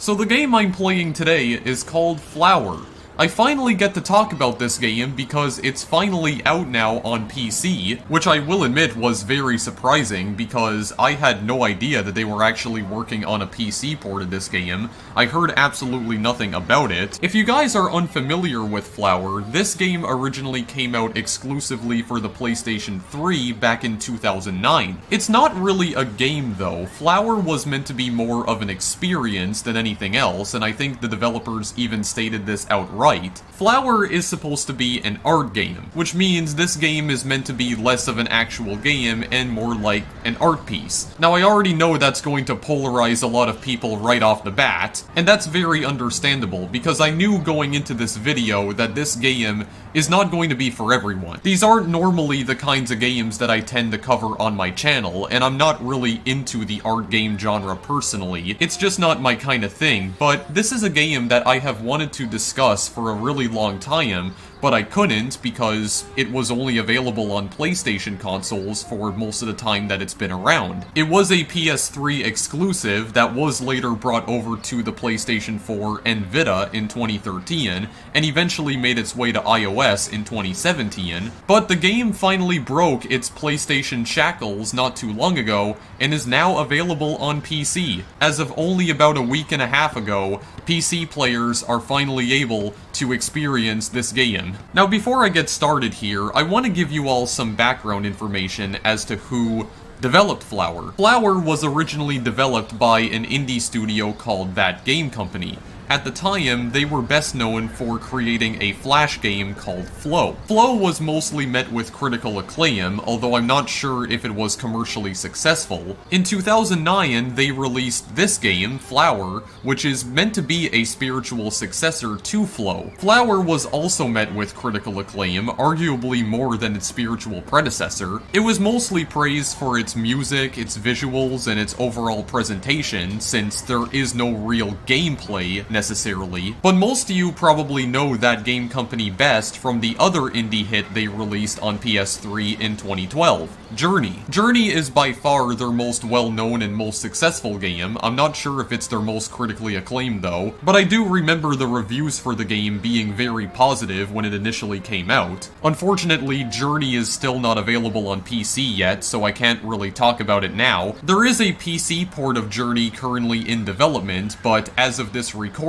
So the game I'm playing today is called Flower. I finally get to talk about this game because it's finally out now on PC, which I will admit was very surprising because I had no idea that they were actually working on a PC port of this game. I heard absolutely nothing about it. If you guys are unfamiliar with Flower, this game originally came out exclusively for the PlayStation 3 back in 2009. It's not really a game though. Flower was meant to be more of an experience than anything else, and I think the developers even stated this outright. Flower is supposed to be an art game, which means this game is meant to be less of an actual game and more like an art piece. Now I already know that's going to polarize a lot of people right off the bat, and that's very understandable because I knew going into this video that this game is not going to be for everyone. These aren't normally the kinds of games that I tend to cover on my channel, and I'm not really into the art game genre personally. It's just not my kind of thing, but this is a game that I have wanted to discuss for a really long time, but I couldn't because it was only available on PlayStation consoles for most of the time that it's been around. It was a PS3 exclusive that was later brought over to the PlayStation 4 and Vita in 2013, and eventually made its way to iOS in 2017, but the game finally broke its PlayStation shackles not too long ago, and is now available on PC. As of only about a week and a half ago, PC players are finally able to experience this game. Now before I get started here, I want to give you all some background information as to who developed Flower. Flower was originally developed by an indie studio called That Game Company. At the time, they were best known for creating a Flash game called Flow. Flow was mostly met with critical acclaim, although I'm not sure if it was commercially successful. In 2009, they released this game, Flower, which is meant to be a spiritual successor to Flow. Flower was also met with critical acclaim, arguably more than its spiritual predecessor. It was mostly praised for its music, its visuals, and its overall presentation, since there is no real gameplay necessarily, but most of you probably know That Game Company best from the other indie hit they released on PS3 in 2012, Journey. Journey is by far their most well-known and most successful game. I'm not sure if it's their most critically acclaimed though, but I do remember the reviews for the game being very positive when it initially came out. Unfortunately, Journey is still not available on PC yet, so I can't really talk about it now. There is a PC port of Journey currently in development, but as of this recording,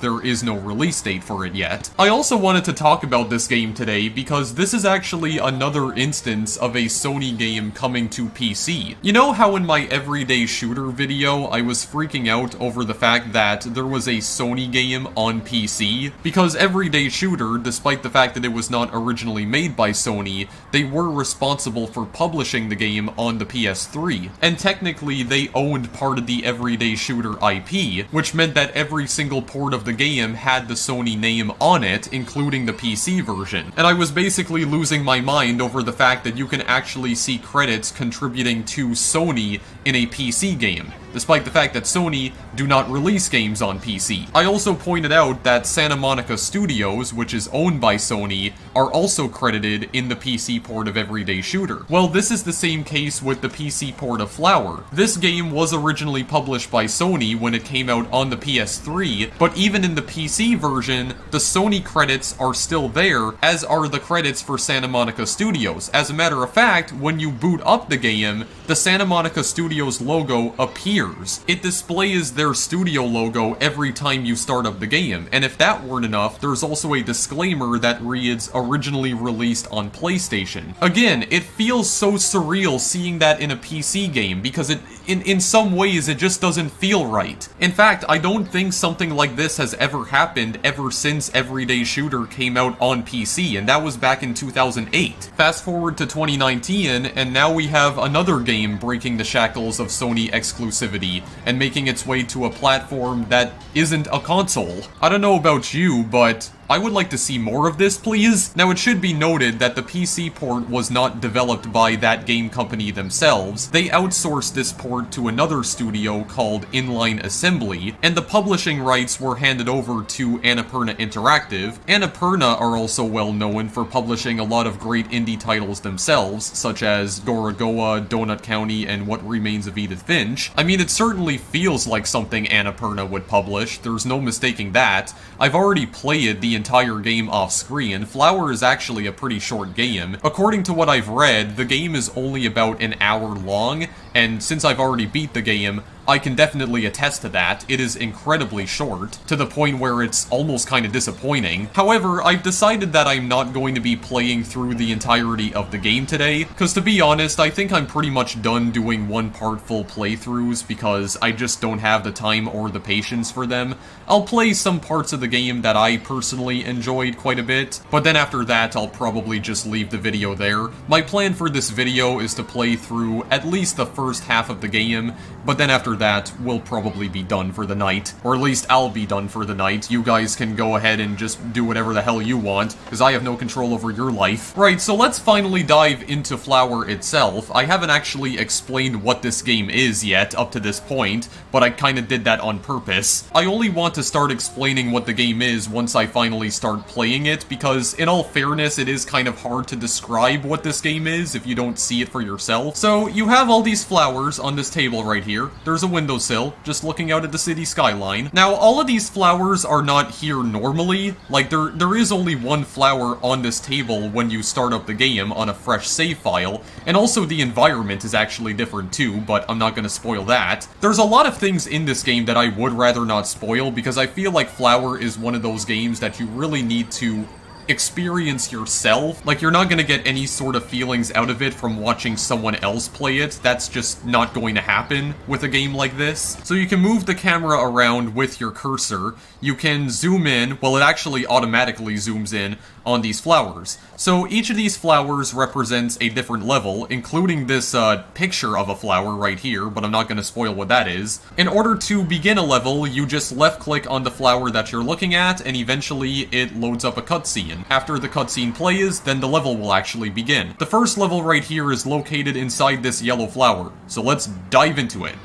there is no release date for it yet. I also wanted to talk about this game today because this is actually another instance of a Sony game coming to PC. You know how in my everyday shooter video I was freaking out over the fact that there was a Sony game on PC? Because everyday shooter, despite the fact that it was not originally made by Sony, they were responsible for publishing the game on the PS3. And technically they owned part of the everyday shooter IP, which meant that every single port of the game had the Sony name on it, including the PC version. And I was basically losing my mind over the fact that you can actually see credits contributing to Sony in a PC game, despite the fact that Sony do not release games on PC. I also pointed out that Santa Monica Studios, which is owned by Sony, are also credited in the PC port of Everyday Shooter. Well, this is the same case with the PC port of Flower. This game was originally published by Sony when it came out on the PS3, but even in the PC version, the Sony credits are still there, as are the credits for Santa Monica Studios. As a matter of fact, when you boot up the game, the Santa Monica Studios logo appears. It displays their studio logo every time you start up the game, and if that weren't enough, there's also a disclaimer that reads originally released on PlayStation. Again, it feels so surreal seeing that in a PC game because in some ways it just doesn't feel right. In fact, I don't think something like this has ever happened ever since Everyday Shooter came out on PC, and that was back in 2008. Fast forward to 2019, and now we have another game breaking the shackles of Sony exclusivity and making its way to a platform that isn't a console. I don't know about you, but I would like to see more of this, please. Now, it should be noted that the PC port was not developed by that game company themselves. They outsourced this port to another studio called Inline Assembly, and the publishing rights were handed over to Annapurna Interactive. Annapurna are also well known for publishing a lot of great indie titles themselves, such as Gorogoa, Donut County, and What Remains of Edith Finch. I mean, it certainly feels like something Annapurna would publish, there's no mistaking that. I've already played the entire game off-screen. Flower is actually a pretty short game. According to what I've read, the game is only about an hour long, and since I've already beat the game, I can definitely attest to that. It is incredibly short, to the point where it's almost kind of disappointing. However, I've decided that I'm not going to be playing through the entirety of the game today, because to be honest, I think I'm pretty much done doing one-part full playthroughs, because I just don't have the time or the patience for them. I'll play some parts of the game that I personally enjoyed quite a bit, but then after that, I'll probably just leave the video there. My plan for this video is to play through at least the first half of the game, but then after that, we'll probably be done for the night. Or at least I'll be done for the night. You guys can go ahead and just do whatever the hell you want, because I have no control over your life. Right, so let's finally dive into Flower itself. I haven't actually explained what this game is yet up to this point, but I kinda did that on purpose. I only want to start explaining what the game is once I finally start playing it, because in all fairness, it is kind of hard to describe what this game is if you don't see it for yourself. So, you have all these flowers on this table right here. There's a windowsill, just looking out at the city skyline. Now, all of these flowers are not here normally. Like, there is only one flower on this table when you start up the game on a fresh save file, and also the environment is actually different too, but I'm not gonna spoil that. There's a lot of things in this game that I would rather not spoil, because I feel like Flower is one of those games that you really need to experience yourself. Like, you're not gonna get any sort of feelings out of it from watching someone else play it. That's just not going to happen with a game like this. So you can move the camera around with your cursor. You can zoom in, well, it actually automatically zooms in on these flowers. So each of these flowers represents a different level, including this picture of a flower right here, but I'm not gonna spoil what that is. In order to begin a level, you just left-click on the flower that you're looking at, and eventually it loads up a cutscene. After the cutscene plays, then the level will actually begin. The first level right here is located inside this yellow flower, so let's dive into it.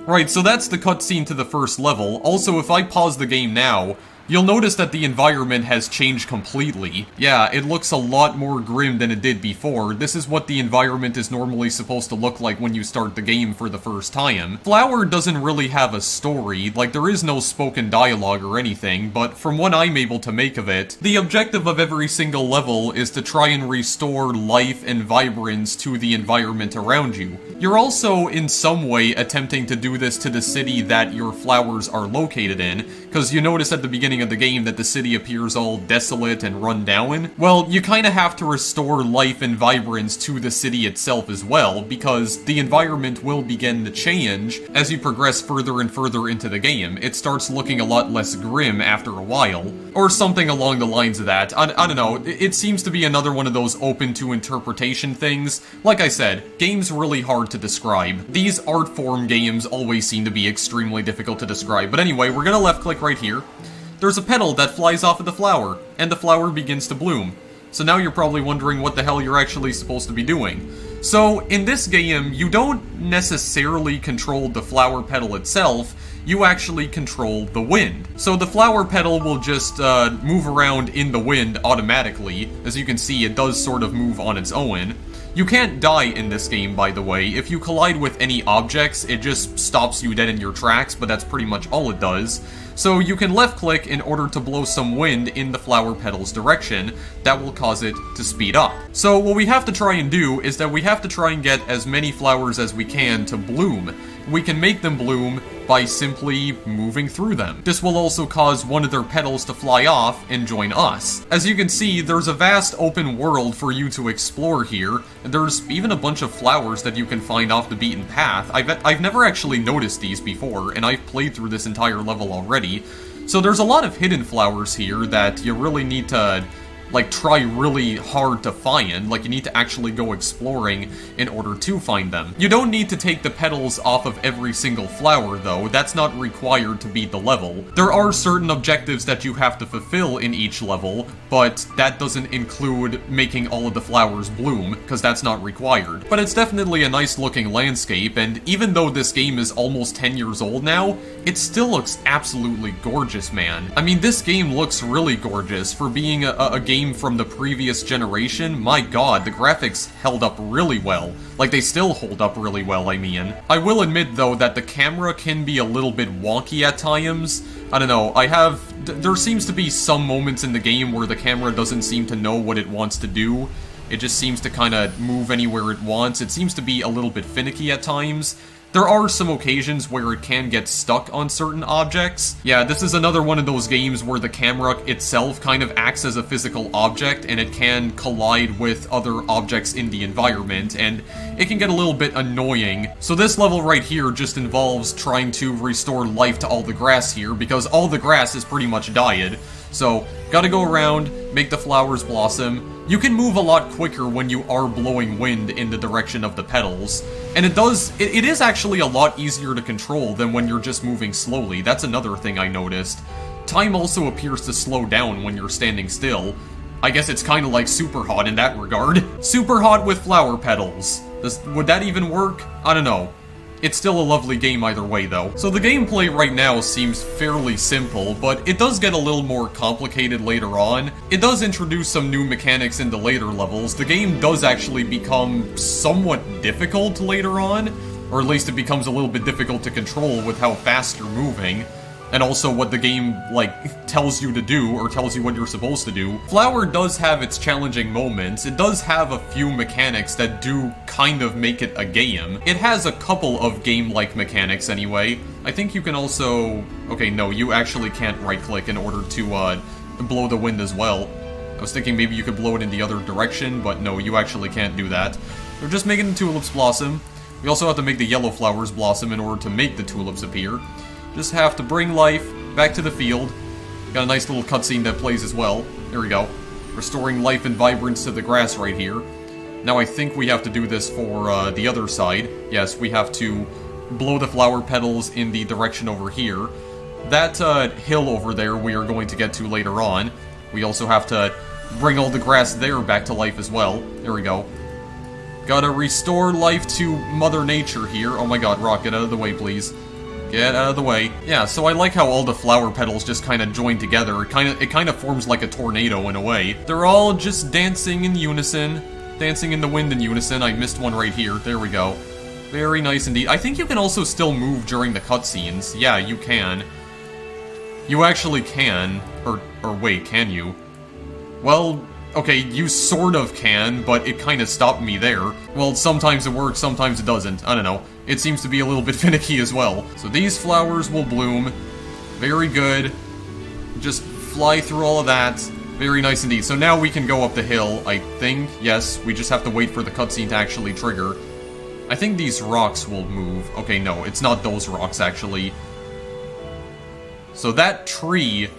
Right, so that's the cutscene to the first level. Also, if I pause the game now, you'll notice that the environment has changed completely. Yeah, it looks a lot more grim than it did before. This is what the environment is normally supposed to look like when you start the game for the first time. Flower doesn't really have a story, like there is no spoken dialogue or anything, but from what I'm able to make of it, the objective of every single level is to try and restore life and vibrance to the environment around you. You're also, in some way, attempting to do this to the city that your flowers are located in, because you notice at the beginning of the game that the city appears all desolate and run down. Well, you kinda have to restore life and vibrance to the city itself as well, because the environment will begin to change as you progress further and further into the game. It starts looking a lot less grim after a while, or something along the lines of that. I don't know, it seems to be another one of those open to interpretation things. Like I said, game's really hard to describe. These art form games always seem to be extremely difficult to describe, but anyway, we're gonna left click right here. There's a petal that flies off of the flower, and the flower begins to bloom. So now you're probably wondering what the hell you're actually supposed to be doing. So, in this game, you don't necessarily control the flower petal itself, you actually control the wind. So the flower petal will just move around in the wind automatically. As you can see, it does sort of move on its own. You can't die in this game, by the way. If you collide with any objects, it just stops you dead in your tracks, but that's pretty much all it does. So you can left-click in order to blow some wind in the flower petal's direction. That will cause it to speed up. So what we have to try and do is that we have to try and get as many flowers as we can to bloom. We can make them bloom by simply moving through them. This will also cause one of their petals to fly off and join us. As you can see, there's a vast open world for you to explore here. There's even a bunch of flowers that you can find off the beaten path. I've never actually noticed these before, and I've played through this entire level already. So there's a lot of hidden flowers here that you really need to like try really hard to find. Like, you need to actually go exploring in order to find them. You don't need to take the petals off of every single flower though. That's not required to beat the level. There are certain objectives that you have to fulfill in each level, but that doesn't include making all of the flowers bloom, because that's not required. But it's definitely a nice looking landscape, and even though this game is almost 10 years old now, it still looks absolutely gorgeous, man. I mean, this game looks really gorgeous for being a game from the previous generation. My god, the graphics held up really well. Like, they still hold up really well, I mean. I will admit, though, that the camera can be a little bit wonky at times. I don't know, there seems to be some moments in the game where the camera doesn't seem to know what it wants to do. It just seems to kind of move anywhere it wants. It seems to be a little bit finicky at times. There are some occasions where it can get stuck on certain objects. Yeah, this is another one of those games where the camera itself kind of acts as a physical object, and it can collide with other objects in the environment, and it can get a little bit annoying. So this level right here just involves trying to restore life to all the grass here, because all the grass is pretty much died. So, gotta go around, make the flowers blossom. You can move a lot quicker when you are blowing wind in the direction of the petals. And it is actually a lot easier to control than when you're just moving slowly. That's another thing I noticed. Time also appears to slow down when you're standing still. I guess it's kind of like Super Hot in that regard. Super Hot with flower petals. Would that even work? I don't know. It's still a lovely game either way, though. So the gameplay right now seems fairly simple, but it does get a little more complicated later on. It does introduce some new mechanics in the later levels. The game does actually become somewhat difficult later on, or at least it becomes a little bit difficult to control with how fast you're moving. And also what the game, like, tells you to do, or tells you what you're supposed to do. Flower does have its challenging moments. It does have a few mechanics that do kind of make it a game. It has a couple of game-like mechanics anyway. I think you can also... Okay, no, you actually can't right-click in order to, blow the wind as well. I was thinking maybe you could blow it in the other direction, but no, you actually can't do that. We're just making the tulips blossom. We also have to make the yellow flowers blossom in order to make the tulips appear. Just have to bring life back to the field. Got a nice little cutscene that plays as well. There we go. Restoring life and vibrance to the grass right here. Now I think we have to do this for the other side. Yes, we have to blow the flower petals in the direction over here. That hill over there we are going to get to later on. We also have to bring all the grass there back to life as well. There we go. Gotta restore life to Mother Nature here. Oh my god, Rock, get out of the way, please. Get out of the way. Yeah, so I like how all the flower petals just kind of join together. It kind of forms like a tornado in a way. They're all just dancing in unison. Dancing in the wind in unison. I missed one right here. There we go. Very nice indeed. I think you can also still move during the cutscenes. Yeah, you can. You actually can. Or wait, can you? Well, okay, you sort of can, but it kind of stopped me there. Well, sometimes it works, sometimes it doesn't. I don't know. It seems to be a little bit finicky as well. So these flowers will bloom. Very good. Just fly through all of that. Very nice indeed. So now we can go up the hill, I think. Yes, we just have to wait for the cutscene to actually trigger. I think these rocks will move. Okay, no, it's not those rocks, actually. So that tree...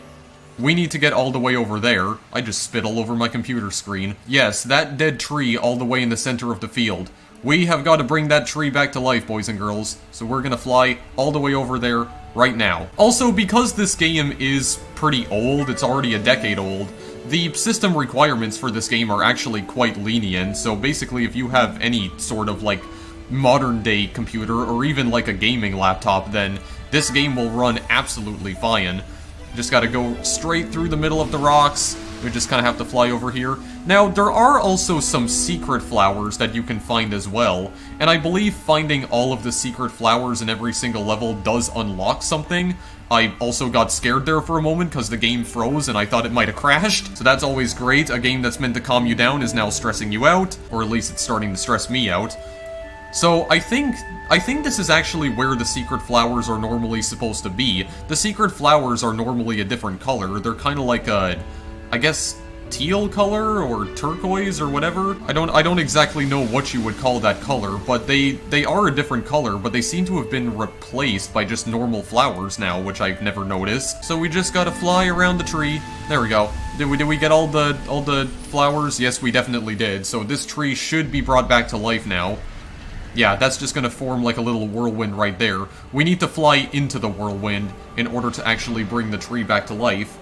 We need to get all the way over there. I just spit all over my computer screen. Yes, that dead tree all the way in the center of the field. We have got to bring that tree back to life, boys and girls. So we're gonna fly all the way over there right now. Also, because this game is pretty old, it's already a decade old, the system requirements for this game are actually quite lenient. So basically, if you have any sort of, like, modern-day computer, or even, like, a gaming laptop, then this game will run absolutely fine. Just gotta go straight through the middle of the rocks. We just kind of have to fly over here. Now, there are also some secret flowers that you can find as well, and I believe finding all of the secret flowers in every single level does unlock something. I also got scared there for a moment because the game froze and I thought it might have crashed, so that's always great. A game that's meant to calm you down is now stressing you out, or at least it's starting to stress me out. So I think this is actually where the secret flowers are normally supposed to be. The secret flowers are normally a different color. They're kind of like a, I guess, teal color or turquoise or whatever. I don't exactly know what you would call that color, but they are a different color, but they seem to have been replaced by just normal flowers now, which I've never noticed. So we just gotta fly around the tree. There we go. Did we get all the flowers? Yes, we definitely did. So this tree should be brought back to life now. Yeah, that's just gonna form like a little whirlwind right there. We need to fly into the whirlwind in order to actually bring the tree back to life.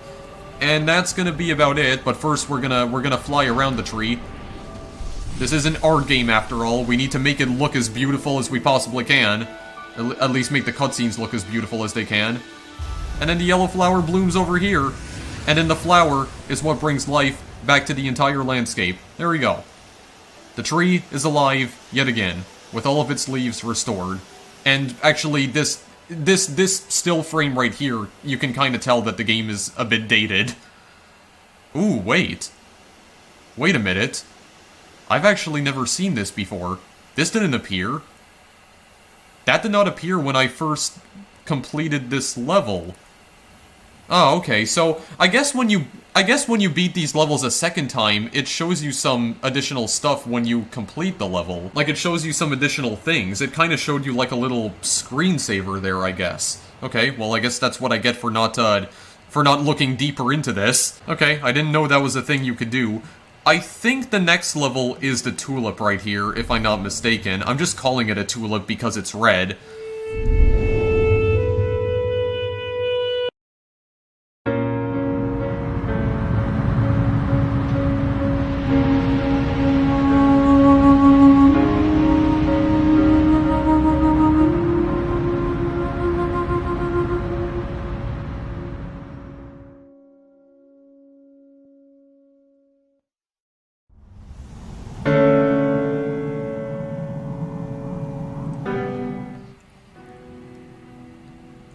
And that's gonna be about it, but first we're gonna fly around the tree. This is an art game after all. We need to make it look as beautiful as we possibly can. At least make the cutscenes look as beautiful as they can. And then the yellow flower blooms over here. And then the flower is what brings life back to the entire landscape. There we go. The tree is alive yet again, with all of its leaves restored. And actually, this still frame right here, you can kind of tell that the game is a bit dated. Ooh, wait. Wait a minute. I've actually never seen this before. This didn't appear. That did not appear when I first completed this level. Oh, okay, so I guess when you beat these levels a second time, it shows you some additional stuff when you complete the level. Like, it shows you some additional things. It kind of showed you like a little screensaver there, I guess. Okay, well, I guess that's what I get for not looking deeper into this. Okay, I didn't know that was a thing you could do. I think the next level is the tulip right here, if I'm not mistaken. I'm just calling it a tulip because it's red.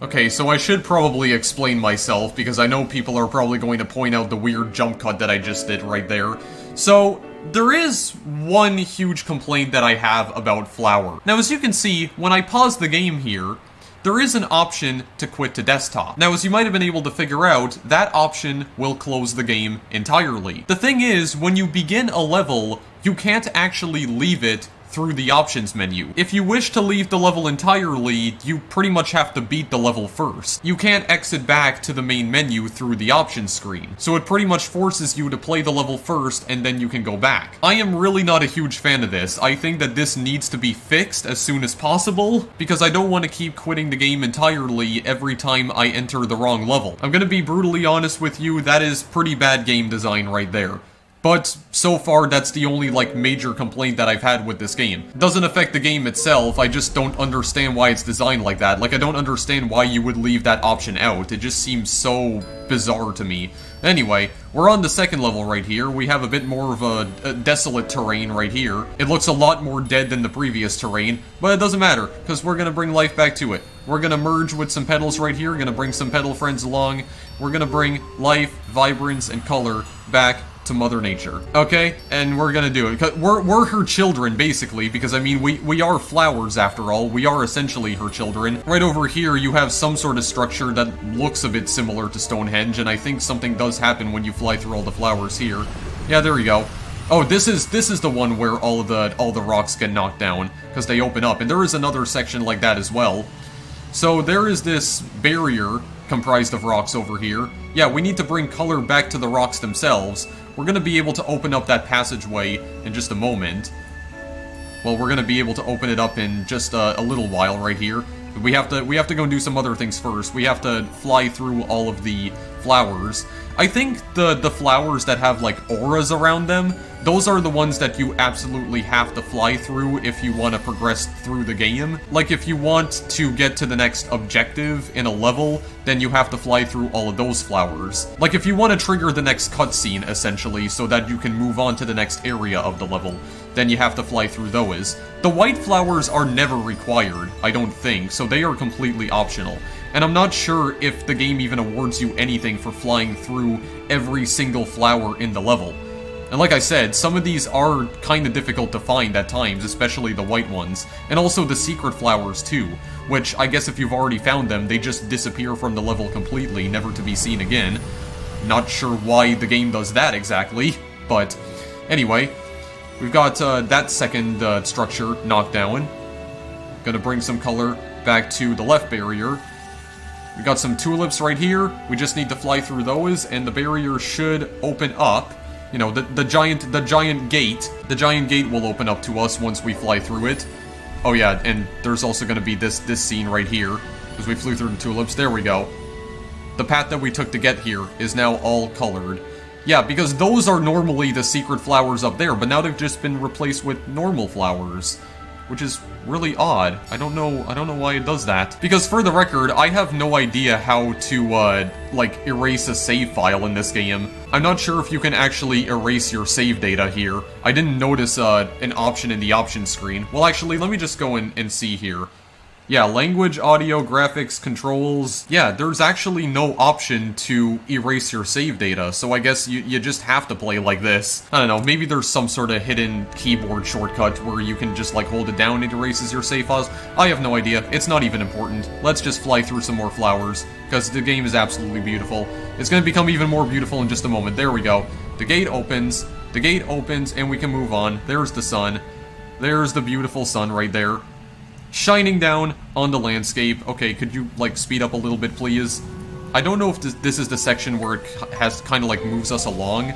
Okay, so I should probably explain myself, because I know people are probably going to point out the weird jump cut that I just did right there. So, there is one huge complaint that I have about Flower. Now, as you can see, when I pause the game here, there is an option to quit to desktop. Now, as you might have been able to figure out, that option will close the game entirely. The thing is, when you begin a level, you can't actually leave it through the options menu. If you wish to leave the level entirely, you pretty much have to beat the level first. You can't exit back to the main menu through the options screen, so it pretty much forces you to play the level first and then you can go back. I am really not a huge fan of this. I think that this needs to be fixed as soon as possible, because I don't want to keep quitting the game entirely every time I enter the wrong level. I'm gonna be brutally honest with you, that is pretty bad game design right there. But, so far, that's the only, like, major complaint that I've had with this game. It doesn't affect the game itself, I just don't understand why it's designed like that. Like, I don't understand why you would leave that option out. It just seems so bizarre to me. Anyway, we're on the second level right here. We have a bit more of a desolate terrain right here. It looks a lot more dead than the previous terrain, but it doesn't matter, because we're gonna bring life back to it. We're gonna merge with some petals right here, gonna bring some petal friends along. We're gonna bring life, vibrance, and color back to Mother Nature. Okay? And we're gonna do it. We're her children, basically, because, I mean, we are flowers, after all. We are essentially her children. Right over here, you have some sort of structure that looks a bit similar to Stonehenge, and I think something does happen when you fly through all the flowers here. Yeah, there we go. Oh, this is the one where all the rocks get knocked down, because they open up, and there is another section like that as well. So there is this barrier comprised of rocks over here. Yeah, we need to bring color back to the rocks themselves. We're gonna be able to open up that passageway in just a moment. Well, we're gonna be able to open it up in just a little while right here. But we have to go and do some other things first. We have to fly through all of the flowers. I think the flowers that have, like, auras around them, those are the ones that you absolutely have to fly through if you want to progress through the game. Like, if you want to get to the next objective in a level, then you have to fly through all of those flowers. Like, if you want to trigger the next cutscene, essentially, so that you can move on to the next area of the level, then you have to fly through those. The white flowers are never required, I don't think, so they are completely optional. And I'm not sure if the game even awards you anything for flying through every single flower in the level. And like I said, some of these are kinda difficult to find at times, especially the white ones. And also the secret flowers too, which I guess if you've already found them, they just disappear from the level completely, never to be seen again. Not sure why the game does that exactly, but anyway. We've got that second structure knocked down. Gonna bring some color back to the left barrier. We got some tulips right here. We just need to fly through those, and the barrier should open up. You know, the giant gate. The giant gate will open up to us once we fly through it. Oh yeah, and there's also gonna be this scene right here, as we flew through the tulips. There we go. The path that we took to get here is now all colored. Yeah, because those are normally the secret flowers up there, but now they've just been replaced with normal flowers, which is really odd. I don't know why it does that. Because for the record, I have no idea how to, like, erase a save file in this game. I'm not sure if you can actually erase your save data here. I didn't notice, an option in the options screen. Well, actually, let me just go in and see here. Yeah, language, audio, graphics, controls. Yeah, there's actually no option to erase your save data, so I guess you just have to play like this. I don't know, maybe there's some sort of hidden keyboard shortcut where you can just like hold it down and it erases your save files. I have no idea, it's not even important. Let's just fly through some more flowers, because the game is absolutely beautiful. It's gonna become even more beautiful in just a moment. There we go. The gate opens, and we can move on. There's the sun. There's the beautiful sun right there, shining down on the landscape. Okay, could you, like, speed up a little bit, please? I don't know if this is the section where it has kind of, like, moves us along.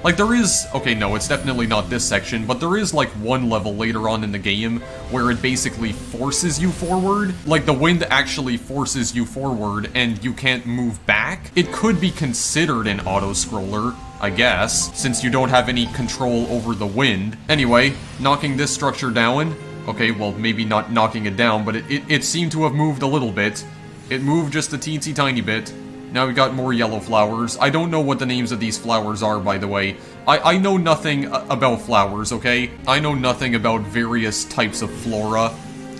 Like, there is... Okay, no, it's definitely not this section, but there is, like, one level later on in the game where it basically forces you forward. Like, the wind actually forces you forward, and you can't move back. It could be considered an auto-scroller, I guess, since you don't have any control over the wind. Anyway, knocking this structure down... Okay, well, maybe not knocking it down, but it seemed to have moved a little bit. It moved just a teensy tiny bit. Now we got more yellow flowers. I don't know what the names of these flowers are, by the way. I know nothing about flowers, okay? I know nothing about various types of flora.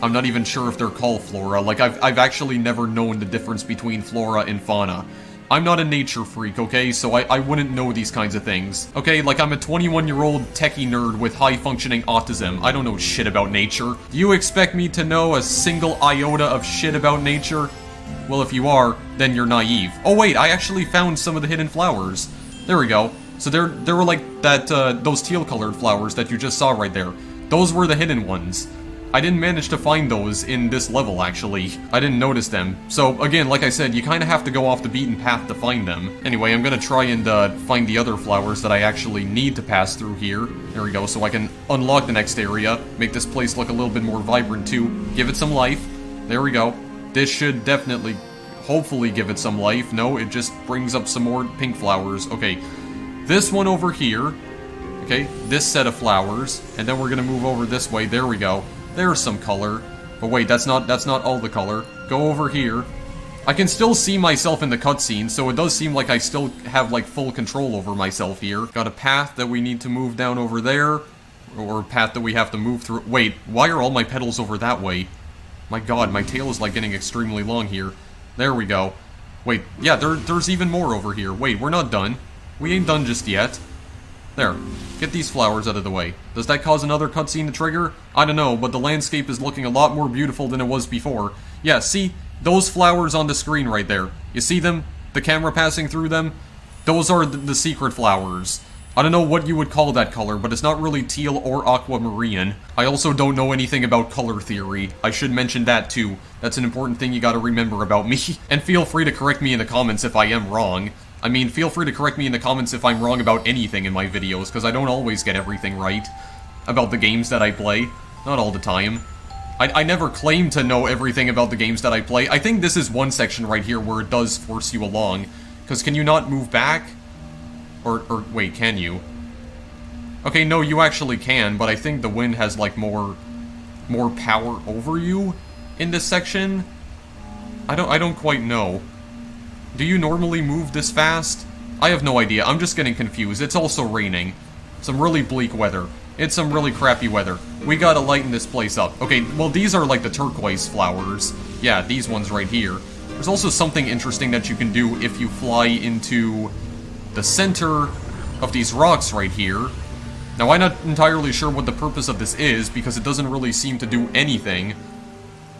I'm not even sure if they're called flora. Like, I've actually never known the difference between flora and fauna. I'm not a nature freak, okay, so I wouldn't know these kinds of things. Okay, like I'm a 21-year-old techie nerd with high-functioning autism. I don't know shit about nature. Do you expect me to know a single iota of shit about nature? Well, if you are, then you're naive. Oh wait, I actually found some of the hidden flowers. There we go. So there were like that, those teal-colored flowers that you just saw right there. Those were the hidden ones. I didn't manage to find those in this level, actually. I didn't notice them. So, again, like I said, you kind of have to go off the beaten path to find them. Anyway, I'm gonna try and find the other flowers that I actually need to pass through here. There we go, so I can unlock the next area, make this place look a little bit more vibrant too, give it some life. There we go. This should definitely, hopefully give it some life. No, it just brings up some more pink flowers. Okay, this one over here. Okay, this set of flowers, and then we're gonna move over this way. There we go. There's some color. But wait, that's not all the color. Go over here. I can still see myself in the cutscene, so it does seem like I still have, like, full control over myself here. Got a path that we need to move down over there. Or a path that we have to move through. Wait, why are all my petals over that way? My god, my tail is, like, getting extremely long here. There we go. Wait, yeah, there's even more over here. Wait, we're not done. We ain't done just yet. There. Get these flowers out of the way. Does that cause another cutscene to trigger? I don't know, but the landscape is looking a lot more beautiful than it was before. Yeah, see? Those flowers on the screen right there. You see them? The camera passing through them? Those are the secret flowers. I don't know what you would call that color, but it's not really teal or aquamarine. I also don't know anything about color theory. I should mention that too. That's an important thing you gotta remember about me. And feel free to correct me in the comments if I am wrong. I mean, feel free to correct me in the comments if I'm wrong about anything in my videos, because I don't always get everything right about the games that I play. Not all the time. I never claim to know everything about the games that I play. I think this is one section right here where it does force you along. Because can you not move back? Or wait, can you? Okay, no, you actually can, but I think the wind has, like, more power over you in this section. I don't quite know. Do you normally move this fast? I have no idea. I'm just getting confused. It's also raining. Some really bleak weather. It's some really crappy weather. We gotta lighten this place up. Okay, well, these are like the turquoise flowers. Yeah, these ones right here. There's also something interesting that you can do if you fly into the center of these rocks right here. Now, I'm not entirely sure what the purpose of this is, because it doesn't really seem to do anything.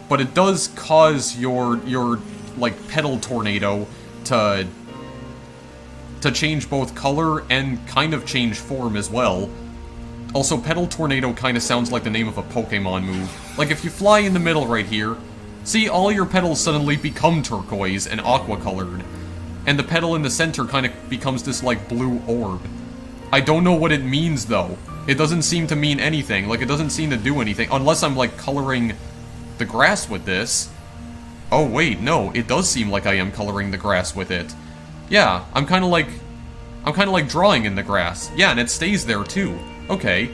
But it does cause your like, petal tornado to change both color and kind of change form as well. Also, Petal Tornado kind of sounds like the name of a Pokemon move. Like, if you fly in the middle right here, see, all your petals suddenly become turquoise and aqua-colored. And the petal in the center kind of becomes this, like, blue orb. I don't know what it means, though. It doesn't seem to mean anything. Like, it doesn't seem to do anything. Unless I'm, like, coloring the grass with this. Oh, wait, no. It does seem like I am coloring the grass with it. Yeah, I'm kind of like drawing in the grass. Yeah, and it stays there, too. Okay,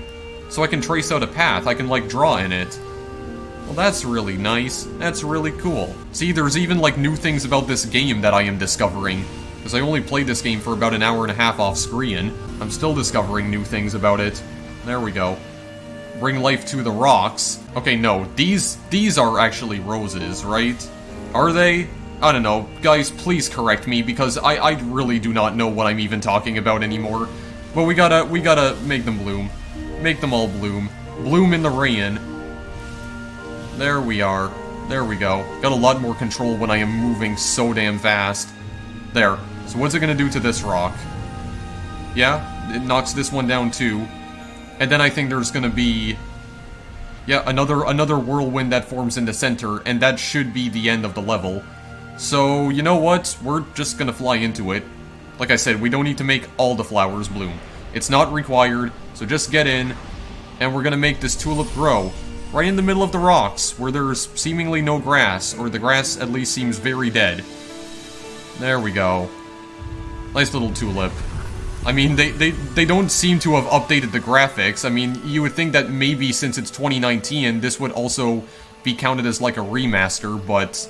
so I can trace out a path, I can, like, draw in it. Well, that's really nice. That's really cool. See, there's even, like, new things about this game that I am discovering. Because I only played this game for about an hour and a half off screen. I'm still discovering new things about it. There we go. Bring life to the rocks. Okay, no, these are actually roses, right? Are they? I don't know. Guys, please correct me, because I really do not know what I'm even talking about anymore. But we gotta make them bloom. Make them all bloom. Bloom in the rain. There we are. There we go. Got a lot more control when I am moving so damn fast. There. So what's it gonna do to this rock? Yeah, it knocks this one down too. And then I think there's gonna be... yeah, another whirlwind that forms in the center, and that should be the end of the level. So, you know what? We're just gonna fly into it. Like I said, we don't need to make all the flowers bloom. It's not required, so just get in, and we're gonna make this tulip grow. Right in the middle of the rocks, where there's seemingly no grass, or the grass at least seems very dead. There we go. Nice little tulip. I mean, they don't seem to have updated the graphics. I mean, you would think that maybe since it's 2019, this would also be counted as like a remaster, but...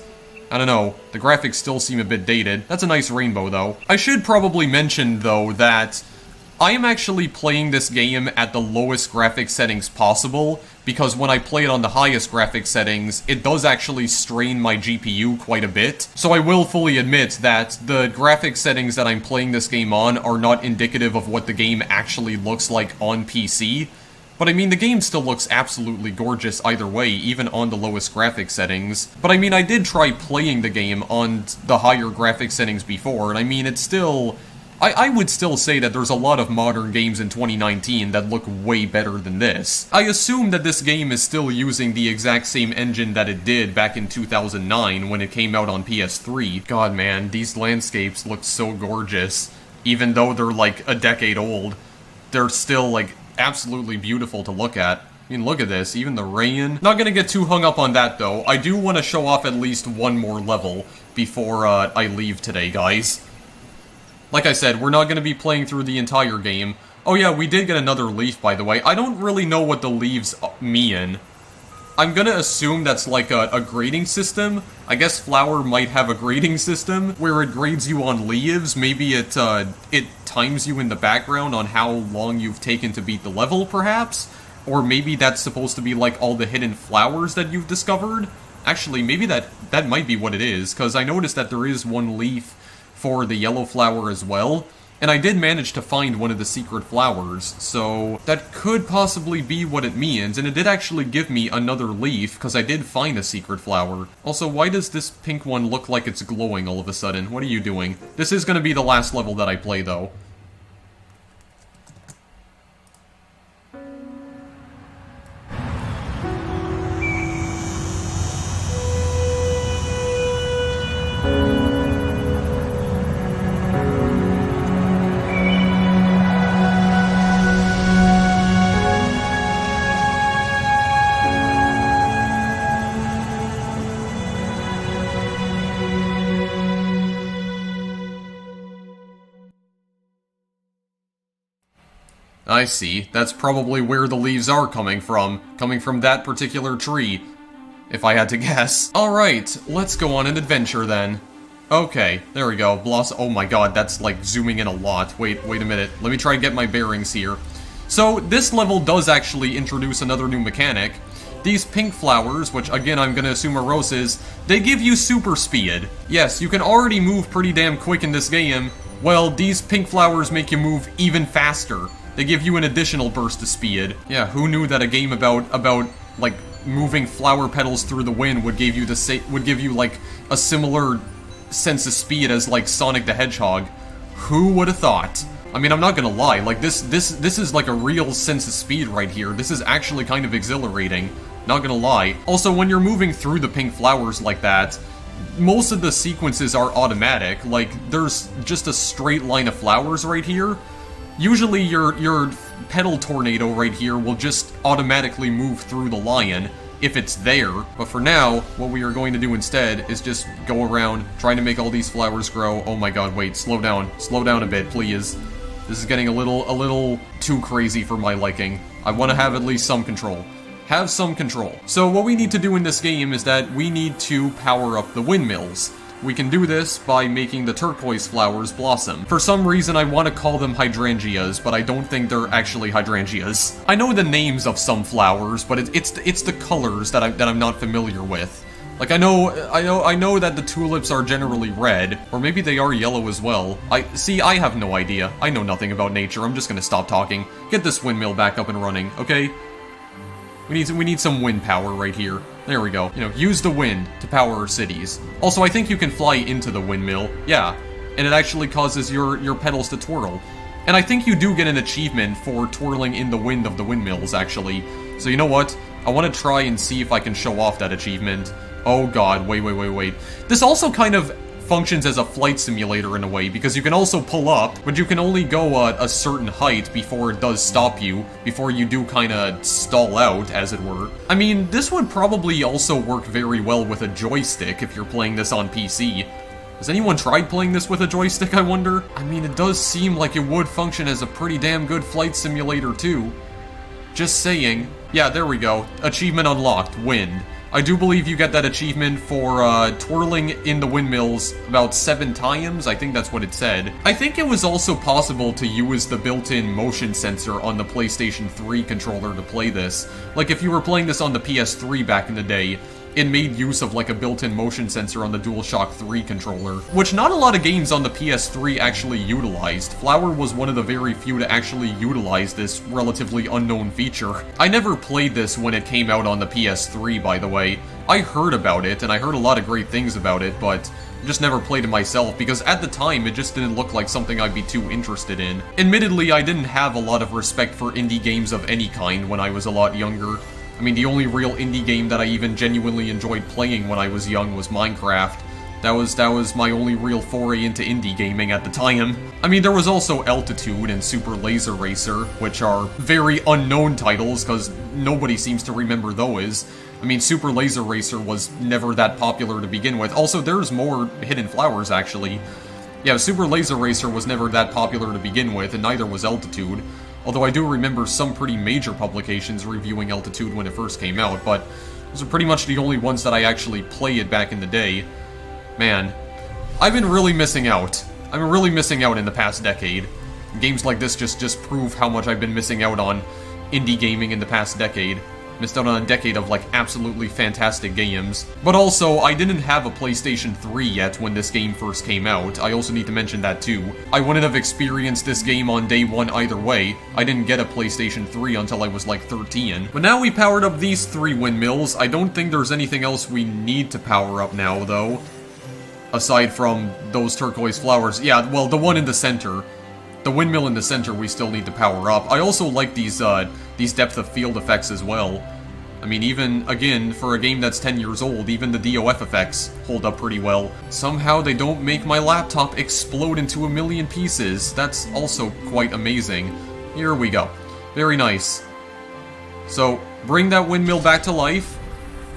I don't know, the graphics still seem a bit dated. That's a nice rainbow, though. I should probably mention, though, that I am actually playing this game at the lowest graphics settings possible, because when I play it on the highest graphics settings, it does actually strain my GPU quite a bit. So I will fully admit that the graphics settings that I'm playing this game on are not indicative of what the game actually looks like on PC. But I mean, the game still looks absolutely gorgeous either way, even on the lowest graphics settings. But I mean, I did try playing the game on the higher graphics settings before, and I mean, it's still... I would still say that there's a lot of modern games in 2019 that look way better than this. I assume that this game is still using the exact same engine that it did back in 2009 when it came out on PS3. God, man, these landscapes look so gorgeous. Even though they're like a decade old, they're still like absolutely beautiful to look at. I mean, look at this, even the rain. Not gonna get too hung up on that, though. I do want to show off at least one more level before I leave today, guys. Like I said, we're not gonna be playing through the entire game. Oh yeah, we did get another leaf, by the way. I don't really know what the leaves mean. I'm gonna assume that's like a grading system. I guess Flower might have a grading system where it grades you on leaves. Maybe it times you in the background on how long you've taken to beat the level, perhaps? Or maybe that's supposed to be like all the hidden flowers that you've discovered? Actually, maybe that might be what it is, because I noticed that there is one leaf for the yellow flower as well. And I did manage to find one of the secret flowers, so that could possibly be what it means, and it did actually give me another leaf, because I did find a secret flower. Also, why does this pink one look like it's glowing all of a sudden? What are you doing? This is going to be the last level that I play, though. I see. That's probably where the leaves are coming from that particular tree, if I had to guess. Alright, let's go on an adventure then. Okay, there we go. Oh my god, that's like zooming in a lot. Wait a minute. Let me try and get my bearings here. So, this level does actually introduce another new mechanic. These pink flowers, which again I'm gonna assume are roses, they give you super speed. Yes, you can already move pretty damn quick in this game. Well, these pink flowers make you move even faster. They give you an additional burst of speed. Yeah, who knew that a game about like moving flower petals through the wind would give you like a similar sense of speed as like Sonic the Hedgehog? Who would have thought? I mean, I'm not gonna lie, like this is like a real sense of speed right here. This is actually kind of exhilarating, not gonna lie. Also, when you're moving through the pink flowers like that, most of the sequences are automatic. Like, there's just a straight line of flowers right here. Usually your petal tornado right here will just automatically move through the line if it's there. But for now, what we are going to do instead is just go around trying to make all these flowers grow. Oh my god, wait, slow down a bit, please. This is getting a little too crazy for my liking. I want to have at least some control. Have some control. So what we need to do in this game is that we need to power up the windmills. We can do this by making the turquoise flowers blossom. For some reason, I want to call them hydrangeas, but I don't think they're actually hydrangeas. I know the names of some flowers, but it's the colors that I'm not familiar with. Like, I know that the tulips are generally red, or maybe they are yellow as well. I have no idea. I know nothing about nature. I'm just gonna stop talking. Get this windmill back up and running, okay? We need some wind power right here. There we go. You know, use the wind to power our cities. Also, I think you can fly into the windmill. Yeah, and it actually causes your petals to twirl. And I think you do get an achievement for twirling in the wind of the windmills, actually. So you know what? I want to try and see if I can show off that achievement. Oh god, wait. This also kind of functions as a flight simulator in a way, because you can also pull up, but you can only go a certain height before it does stop you, before you do kinda stall out, as it were. I mean, this would probably also work very well with a joystick if you're playing this on PC. Has anyone tried playing this with a joystick, I wonder? I mean, it does seem like it would function as a pretty damn good flight simulator too. Just saying. Yeah, there we go. Achievement unlocked, wind. I do believe you get that achievement for twirling in the windmills about 7 times. I think that's what it said. I think it was also possible to use the built-in motion sensor on the PlayStation 3 controller to play this. Like, if you were playing this on the PS3 back in the day, it made use of like a built-in motion sensor on the DualShock 3 controller, which not a lot of games on the PS3 actually utilized. Flower was one of the very few to actually utilize this relatively unknown feature. I never played this when it came out on the PS3, by the way. I heard about it, and I heard a lot of great things about it, but I just never played it myself, because at the time, it just didn't look like something I'd be too interested in. Admittedly, I didn't have a lot of respect for indie games of any kind when I was a lot younger. I mean, the only real indie game that I even genuinely enjoyed playing when I was young was Minecraft. That was my only real foray into indie gaming at the time. I mean, there was also Altitude and Super Laser Racer, which are very unknown titles, because nobody seems to remember those. I mean, Super Laser Racer was never that popular to begin with. Also, there's more Hidden Flowers, actually. Yeah, Super Laser Racer was never that popular to begin with, and neither was Altitude. Although I do remember some pretty major publications reviewing Altitude when it first came out, but those are pretty much the only ones that I actually played back in the day. Man, I've been really missing out. I've been really missing out in the past decade. Games like this just prove how much I've been missing out on indie gaming in the past decade. Missed out on a decade of, like, absolutely fantastic games. But also, I didn't have a PlayStation 3 yet when this game first came out. I also need to mention that, too. I wouldn't have experienced this game on day one either way. I didn't get a PlayStation 3 until I was, like, 13. But now we powered up these 3 windmills. I don't think there's anything else we need to power up now, though. Aside from those turquoise flowers. Yeah, well, the one in the center. The windmill in the center we still need to power up. I also like these depth of field effects as well. I mean, even, again, for a game that's 10 years old, even the DOF effects hold up pretty well. Somehow they don't make my laptop explode into a million pieces. That's also quite amazing. Here we go. Very nice. So, bring that windmill back to life.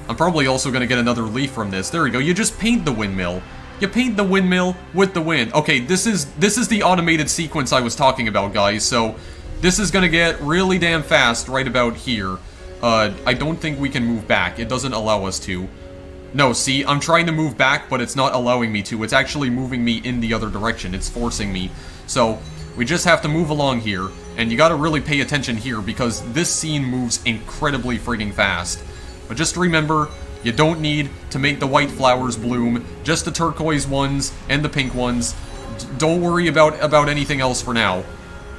I'm probably also going to get another leaf from this. There we go. You just paint the windmill. You paint the windmill with the wind. Okay, this is the automated sequence I was talking about, guys. So, This is gonna get really damn fast right about here. I don't think we can move back. It doesn't allow us to. No, see, I'm trying to move back, but it's not allowing me to. It's actually moving me in the other direction. It's forcing me. So, we just have to move along here, and you gotta really pay attention here, because this scene moves incredibly frigging fast. But just remember, you don't need to make the white flowers bloom, just the turquoise ones and the pink ones. Don't worry about anything else for now.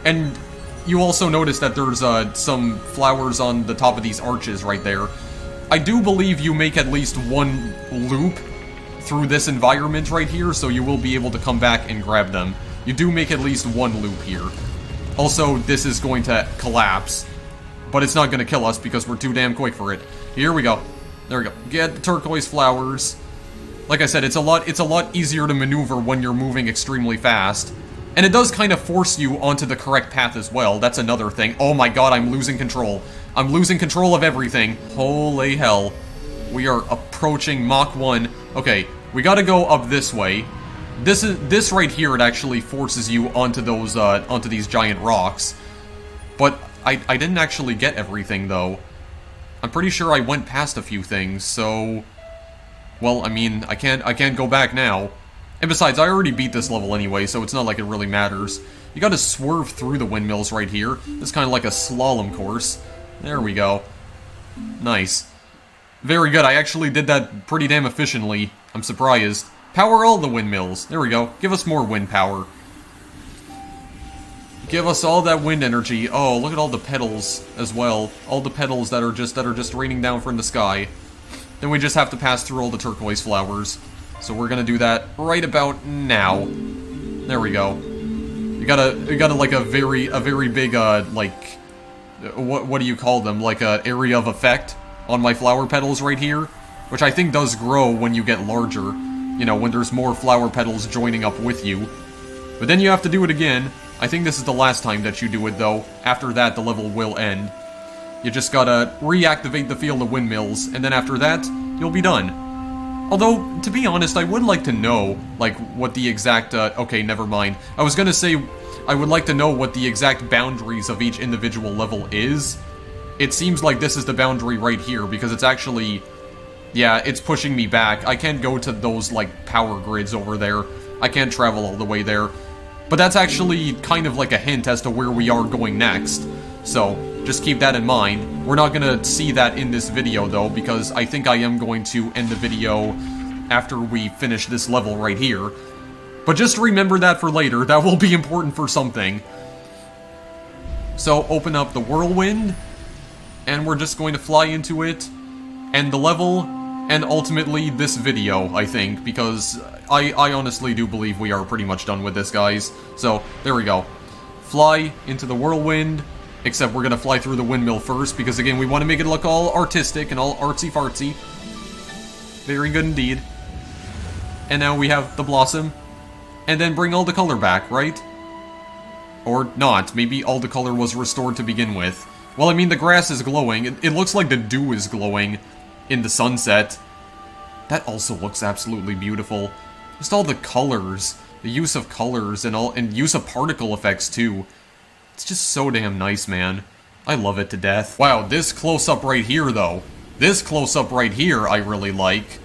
And you also notice that there's some flowers on the top of these arches right there. I do believe you make at least one loop through this environment right here, so you will be able to come back and grab them. You do make at least one loop here. Also, this is going to collapse, but it's not going to kill us because we're too damn quick for it. Here we go. There we go. Get the turquoise flowers. Like I said, it's a lot easier to maneuver when you're moving extremely fast. And it does kind of force you onto the correct path as well. That's another thing. Oh my god, I'm losing control. I'm losing control of everything. Holy hell. We are approaching Mach 1. Okay, we gotta go up this way. This right here, it actually forces you onto those, onto these giant rocks. But I didn't actually get everything, though. I'm pretty sure I went past a few things, so... Well, I mean, I can't go back now. And besides, I already beat this level anyway, so it's not like it really matters. You gotta swerve through the windmills right here. It's kind of like a slalom course. There we go. Nice. Very good, I actually did that pretty damn efficiently. I'm surprised. Power all the windmills. There we go. Give us more wind power. Give us all that wind energy. Oh, look at all the petals as well. All the petals that are just raining down from the sky. Then we just have to pass through all the turquoise flowers. So we're gonna do that right about now. There we go. You gotta like a very big like what do you call them? Like a area of effect on my flower petals right here, which I think does grow when you get larger. You know, when there's more flower petals joining up with you. But then you have to do it again. I think this is the last time that you do it though. After that, the level will end. You just gotta reactivate the field of windmills, and then after that, you'll be done. Although, to be honest, I would like to know, like, what the exact, okay, never mind. I was gonna say, I would like to know what the exact boundaries of each individual level is. It seems like this is the boundary right here, because it's actually... Yeah, it's pushing me back. I can't go to those, like, power grids over there. I can't travel all the way there. But that's actually kind of like a hint as to where we are going next. So, just keep that in mind. We're not gonna see that in this video, though, because I think I am going to end the video after we finish this level right here. But just remember that for later. That will be important for something. So, open up the whirlwind, and we're just going to fly into it, end the level, and ultimately this video, I think, because I honestly do believe we are pretty much done with this, guys. So, there we go. Fly into the whirlwind, except we're gonna fly through the windmill first, because again, we want to make it look all artistic and all artsy-fartsy. Very good indeed. And now we have the blossom, and then bring all the color back, right? Or not, maybe all the color was restored to begin with. Well, I mean, the grass is glowing. It looks like the dew is glowing in the sunset. That also looks absolutely beautiful. Just all the colors, the use of colors, and use of particle effects, too. It's just so damn nice, man. I love it to death. Wow, this close-up right here, though. This close-up right here I really like.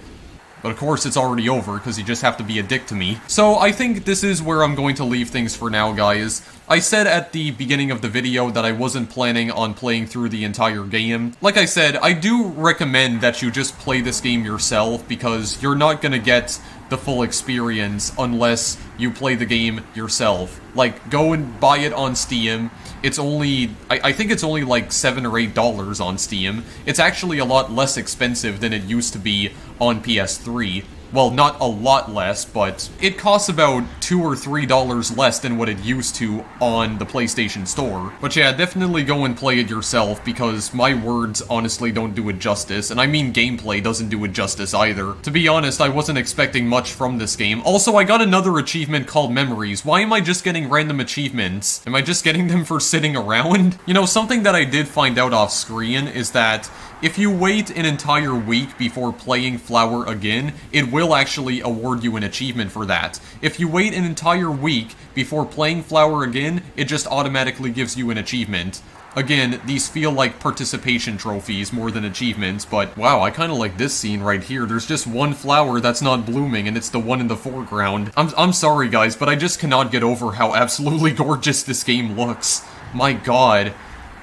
But of course it's already over, because you just have to be a dick to me. So I think this is where I'm going to leave things for now, guys. I said at the beginning of the video that I wasn't planning on playing through the entire game. Like I said, I do recommend that you just play this game yourself, because you're not gonna get the full experience unless you play the game yourself. Like, go and buy it on Steam. It's only, I think it's only like $7 or $8 on Steam. It's actually a lot less expensive than it used to be on PS3. Well, not a lot less, but it costs about $2 or $3 less than what it used to on the PlayStation Store. But yeah, definitely go and play it yourself, because my words honestly don't do it justice, and I mean gameplay doesn't do it justice either. To be honest, I wasn't expecting much from this game. Also, I got another achievement called Memories. Why am I just getting random achievements? Am I just getting them for sitting around? You know, something that I did find out off screen is that if you wait an entire week before playing Flower again, it will will actually award you an achievement for that. If you wait an entire week before playing Flower again, it just automatically gives you an achievement. Again, these feel like participation trophies more than achievements, but wow, I kind of like this scene right here. There's just one flower that's not blooming, and it's the one in the foreground. I'm sorry, guys, but I just cannot get over how absolutely gorgeous this game looks. My god.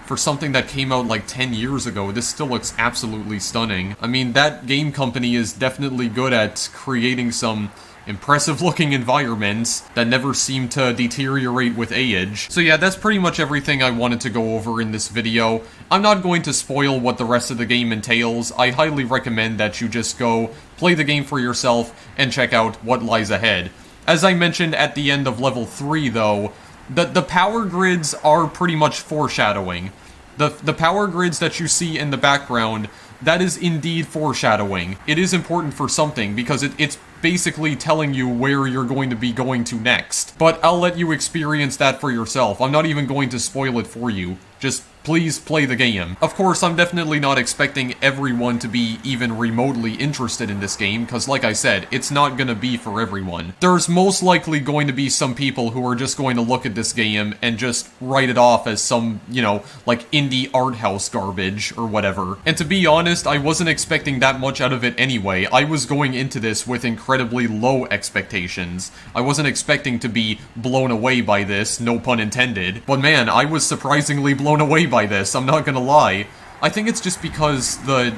For something that came out like 10 years ago, this still looks absolutely stunning. I mean, that game company is definitely good at creating some impressive looking environments that never seem to deteriorate with age. So yeah, that's pretty much everything I wanted to go over in this video. I'm not going to spoil what the rest of the game entails. I highly recommend that you just go play the game for yourself and check out what lies ahead. As I mentioned at the end of level 3 though, the power grids are pretty much foreshadowing. The power grids that you see in the background, that is indeed foreshadowing. It is important for something, because it's basically telling you where you're going to be going to next. But I'll let you experience that for yourself. I'm not even going to spoil it for you. Just please play the game. Of course, I'm definitely not expecting everyone to be even remotely interested in this game, because like I said, it's not gonna be for everyone. There's most likely going to be some people who are just going to look at this game and just write it off as some, you know, like indie art house garbage or whatever. And to be honest, I wasn't expecting that much out of it anyway. I was going into this with incredibly low expectations. I wasn't expecting to be blown away by this, no pun intended. But man, I was surprisingly blown away by this, I'm not gonna lie. I think it's just because the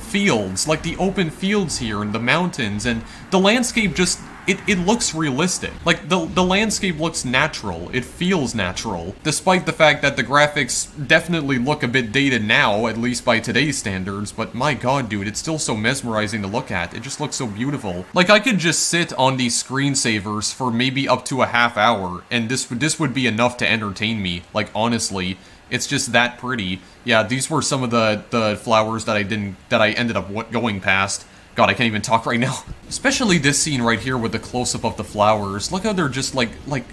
fields, like the open fields here and the mountains and the landscape just, it looks realistic. Like, the landscape looks natural. It feels natural. Despite the fact that the graphics definitely look a bit dated now, at least by today's standards, but my god, dude, it's still so mesmerizing to look at. It just looks so beautiful. Like, I could just sit on these screensavers for maybe up to a half hour, and this would be enough to entertain me. Like, honestly. It's just that pretty. Yeah, these were some of the flowers that I ended up going past. God, I can't even talk right now. Especially this scene right here with the close-up of the flowers. Look how they're just like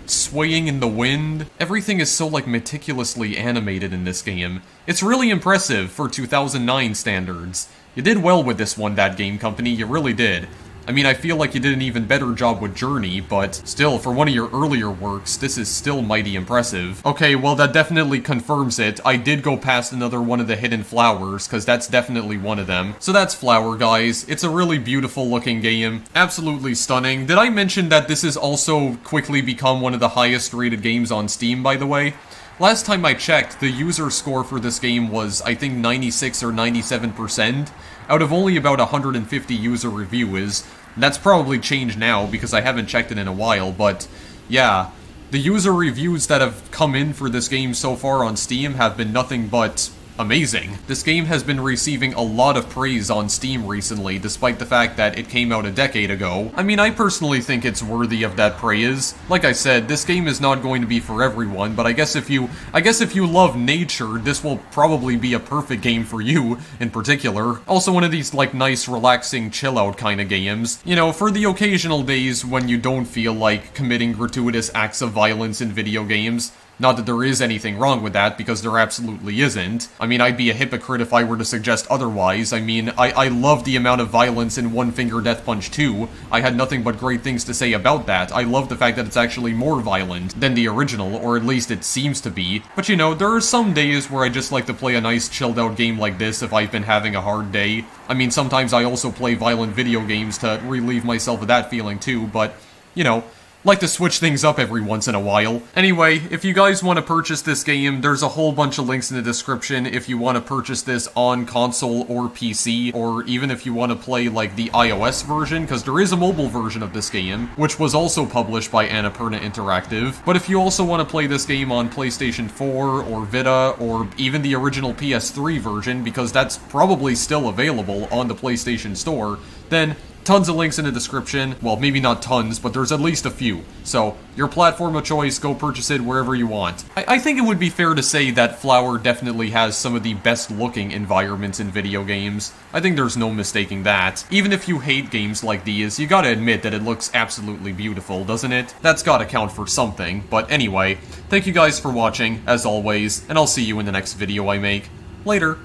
swaying in the wind. Everything is so like meticulously animated in this game. It's really impressive for 2009 standards. You did well with this one, that game company, you really did. I mean, I feel like you did an even better job with Journey, but still, for one of your earlier works, this is still mighty impressive. Okay, well, that definitely confirms it. I did go past another one of the hidden flowers, because that's definitely one of them. So that's Flower, guys. It's a really beautiful looking game. Absolutely stunning. Did I mention that this has also quickly become one of the highest rated games on Steam, by the way? Last time I checked, the user score for this game was, I think, 96 or 97%, out of only about 150 user reviews. That's probably changed now, because I haven't checked it in a while, but yeah. The user reviews that have come in for this game so far on Steam have been nothing but amazing. This game has been receiving a lot of praise on Steam recently, despite the fact that it came out a decade ago. I mean, I personally think it's worthy of that praise. Like I said, this game is not going to be for everyone, but I guess if you love nature, this will probably be a perfect game for you, in particular. Also one of these, like, nice, relaxing, chill-out kind of games. You know, for the occasional days when you don't feel like committing gratuitous acts of violence in video games. Not that there is anything wrong with that, because there absolutely isn't. I mean, I'd be a hypocrite if I were to suggest otherwise. I mean, I love the amount of violence in One Finger Death Punch 2. I had nothing but great things to say about that. I love the fact that it's actually more violent than the original, or at least it seems to be. But you know, there are some days where I just like to play a nice chilled out game like this if I've been having a hard day. I mean, sometimes I also play violent video games to relieve myself of that feeling too, but, you know, like to switch things up every once in a while. Anyway, if you guys want to purchase this game, there's a whole bunch of links in the description if you want to purchase this on console or PC, or even if you want to play, like, the iOS version, because there is a mobile version of this game, which was also published by Annapurna Interactive. But if you also want to play this game on PlayStation 4, or Vita, or even the original PS3 version, because that's probably still available on the PlayStation Store, then tons of links in the description. Well, maybe not tons, but there's at least a few. So, your platform of choice, go purchase it wherever you want. I think it would be fair to say that Flower definitely has some of the best looking environments in video games. I think there's no mistaking that. Even if you hate games like these, you gotta admit that it looks absolutely beautiful, doesn't it? That's gotta count for something. But anyway, thank you guys for watching, as always, and I'll see you in the next video I make. Later.